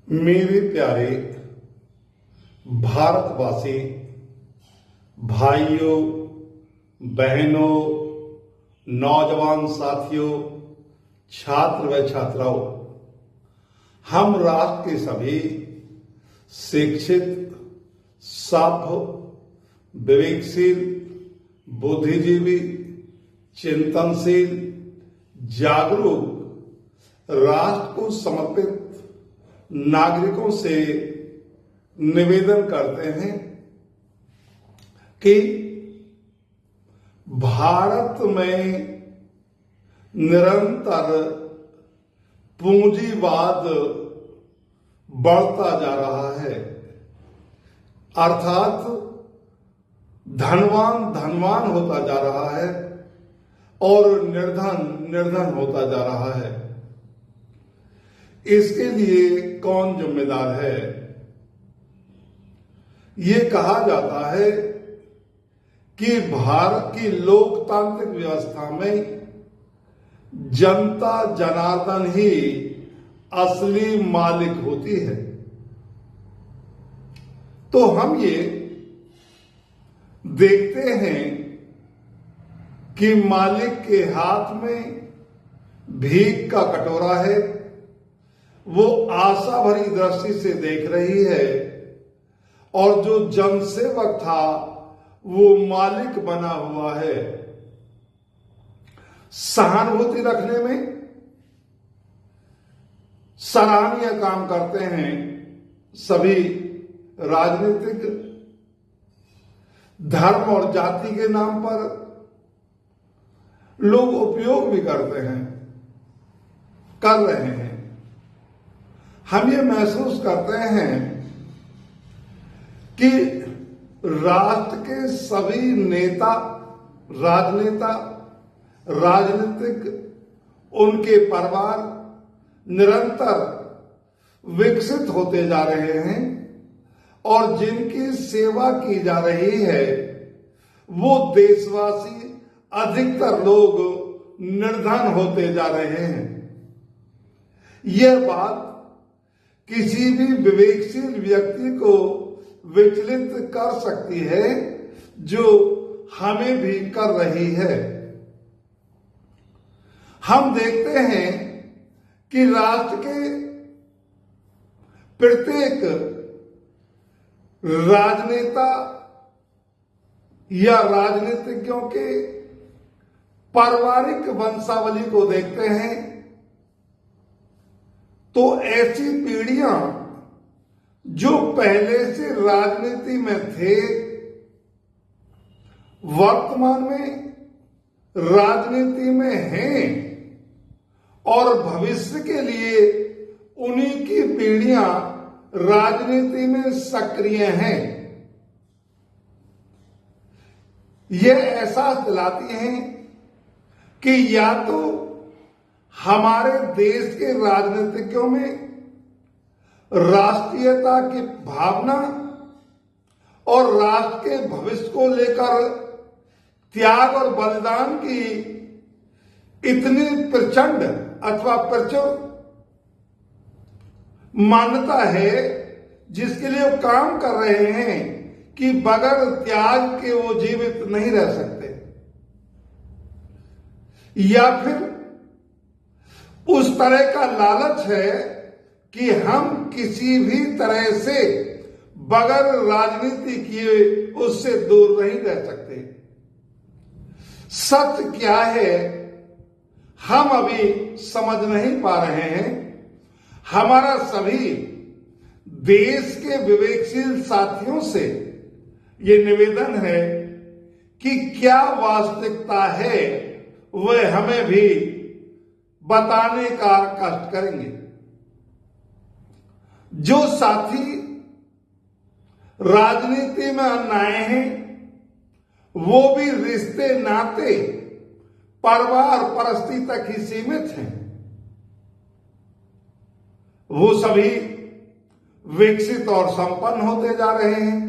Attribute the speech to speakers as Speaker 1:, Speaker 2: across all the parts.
Speaker 1: मेरे प्यारे भारतवासी भाइयों, बहनों, नौजवान साथियों, छात्र व छात्राओं, हम राष्ट्र के सभी शिक्षित, सभ्य, विवेकशील, बुद्धिजीवी, चिंतनशील, जागरूक, राष्ट्र को समर्पित नागरिकों से निवेदन करते हैं कि भारत में निरंतर पूंजीवाद बढ़ता जा रहा है, अर्थात धनवान धनवान होता जा रहा है और निर्धन निर्धन होता जा रहा है। इसके लिए कौन जिम्मेदार है? ये कहा जाता है कि भारत की लोकतांत्रिक व्यवस्था में जनता जनार्दन ही असली मालिक होती है। तो हम ये देखते हैं कि मालिक के हाथ में भीख का कटोरा है, वो आशा भरी दृष्टि से देख रही है, और जो जनसेवक था वो मालिक बना हुआ है। सहानुभूति रखने में सराहनीय काम करते हैं सभी राजनीतिक, धर्म और जाति के नाम पर लोग उपयोग भी करते हैं, कर रहे हैं। हम ये महसूस करते हैं कि राष्ट्र के सभी नेता, राजनेता, राजनीतिक, उनके परिवार निरंतर विकसित होते जा रहे हैं और जिनकी सेवा की जा रही है वो देशवासी, अधिकतर लोग निर्धन होते जा रहे हैं। यह बात किसी भी विवेकशील व्यक्ति को विचलित कर सकती है, जो हमें भी कर रही है। हम देखते हैं कि राष्ट्र के प्रत्येक राजनेता या राजनीतिज्ञों के पारिवारिक वंशावली को देखते हैं तो ऐसी पीढ़ियां जो पहले से राजनीति में थे, वर्तमान में राजनीति में हैं और भविष्य के लिए उन्हीं की पीढ़ियां राजनीति में सक्रिय हैं। यह एहसास दिलाती हैं कि या तो हमारे देश के राजनीतिज्ञों में राष्ट्रीयता की भावना और राष्ट्र के भविष्य को लेकर त्याग और बलिदान की इतनी प्रचंड अथवा प्रचुर मान्यता है, जिसके लिए वो काम कर रहे हैं कि बगैर त्याग के वो जीवित नहीं रह सकते, या फिर उस तरह का लालच है कि हम किसी भी तरह से बगैर राजनीति किए उससे दूर नहीं रह सकते। सच क्या है हम अभी समझ नहीं पा रहे हैं। हमारा सभी देश के विवेकशील साथियों से ये निवेदन है कि क्या वास्तविकता है वह हमें भी बताने का कष्ट करेंगे। जो साथी राजनीति में अन्याय हैं, वो भी रिश्ते नाते परिवार परस्ती तक ही सीमित हैं। वो सभी विकसित और संपन्न होते जा रहे हैं।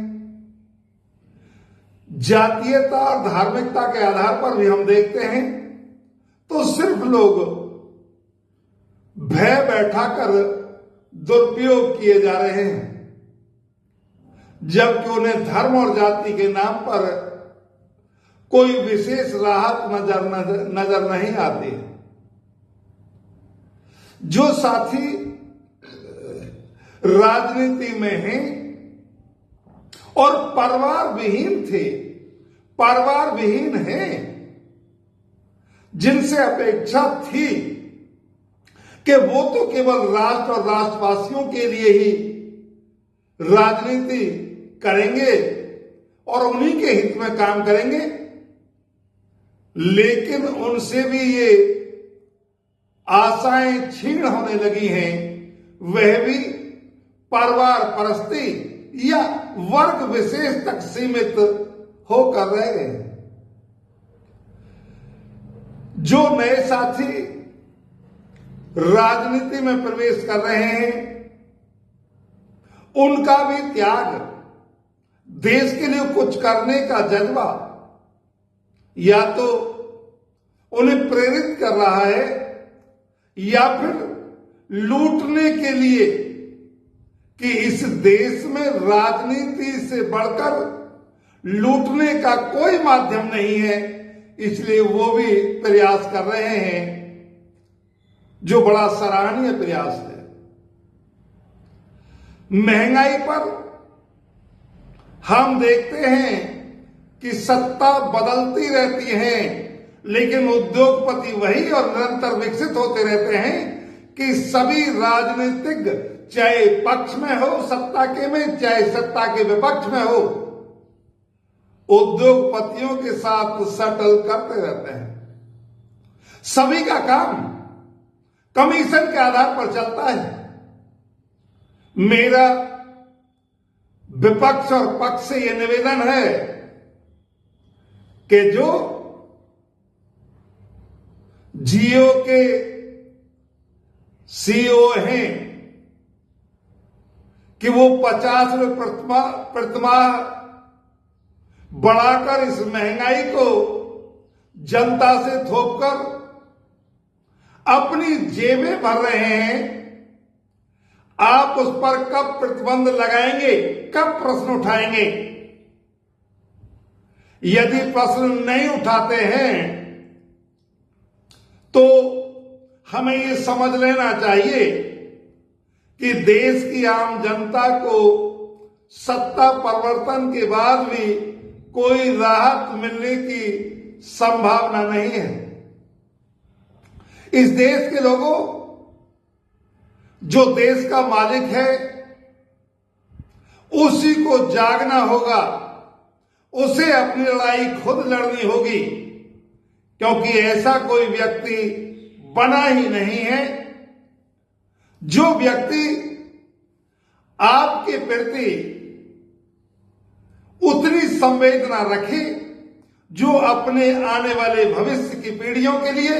Speaker 1: जातीयता और धार्मिकता के आधार पर भी हम देखते हैं तो सिर्फ लोग भय बैठाकर दुरुपयोग किए जा रहे हैं, जबकि उन्हें धर्म और जाति के नाम पर कोई विशेष राहत नजर नहीं आती। जो साथी राजनीति में हैं और परिवार विहीन हैं, जिनसे अपेक्षा थी कि वो तो केवल राष्ट्र और राष्ट्रवासियों के लिए ही राजनीति करेंगे और उन्हीं के हित में काम करेंगे, लेकिन उनसे भी ये आशाएं छीन होने लगी हैं। वह भी परिवार परस्ती या वर्ग विशेष तक सीमित होकर रह गए। जो नए साथी राजनीति में प्रवेश कर रहे हैं, उनका भी त्याग, देश के लिए कुछ करने का जज्बा या तो उन्हें प्रेरित कर रहा है या फिर लूटने के लिए कि इस देश में राजनीति से बढ़कर लूटने का कोई माध्यम नहीं है, इसलिए वो भी प्रयास कर रहे हैं, जो बड़ा सराहनीय प्रयास है। महंगाई पर हम देखते हैं कि सत्ता बदलती रहती है, लेकिन उद्योगपति वही और निरंतर विकसित होते रहते हैं कि सभी राजनीतिक, चाहे पक्ष में हो सत्ता के में, चाहे सत्ता के विपक्ष में हो, उद्योगपतियों के साथ सेटल करते रहते हैं। सभी का काम कमीशन के आधार पर चलता है। मेरा विपक्ष और पक्ष से यह निवेदन है कि जो जियो के सीईओ हैं कि वो 50 रुपये प्रतिमाह बढ़ाकर इस महंगाई को जनता से थोपकर अपनी जेबें भर रहे हैं, आप उस पर कब प्रतिबंध लगाएंगे, कब प्रश्न उठाएंगे? यदि प्रश्न नहीं उठाते हैं तो हमें ये समझ लेना चाहिए कि देश की आम जनता को सत्ता परिवर्तन के बाद भी कोई राहत मिलने की संभावना नहीं है। इस देश के लोगों, जो देश का मालिक है, उसी को जागना होगा, उसे अपनी लड़ाई खुद लड़नी होगी, क्योंकि ऐसा कोई व्यक्ति बना ही नहीं है जो व्यक्ति आपके प्रति उतनी संवेदना रखे जो अपने आने वाले भविष्य की पीढ़ियों के लिए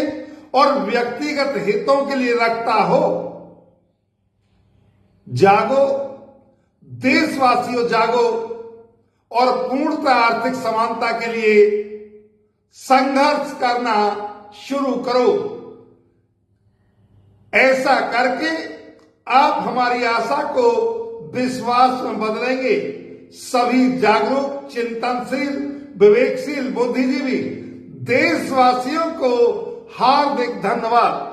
Speaker 1: और व्यक्तिगत हितों के लिए रखता हो। जागो देशवासियों, जागो और पूर्णतः आर्थिक समानता के लिए संघर्ष करना शुरू करो। ऐसा करके आप हमारी आशा को विश्वास में बदलेंगे। सभी जागरूक, चिंतनशील, विवेकशील, बुद्धिजीवी देशवासियों को हार्दिक धन्यवाद।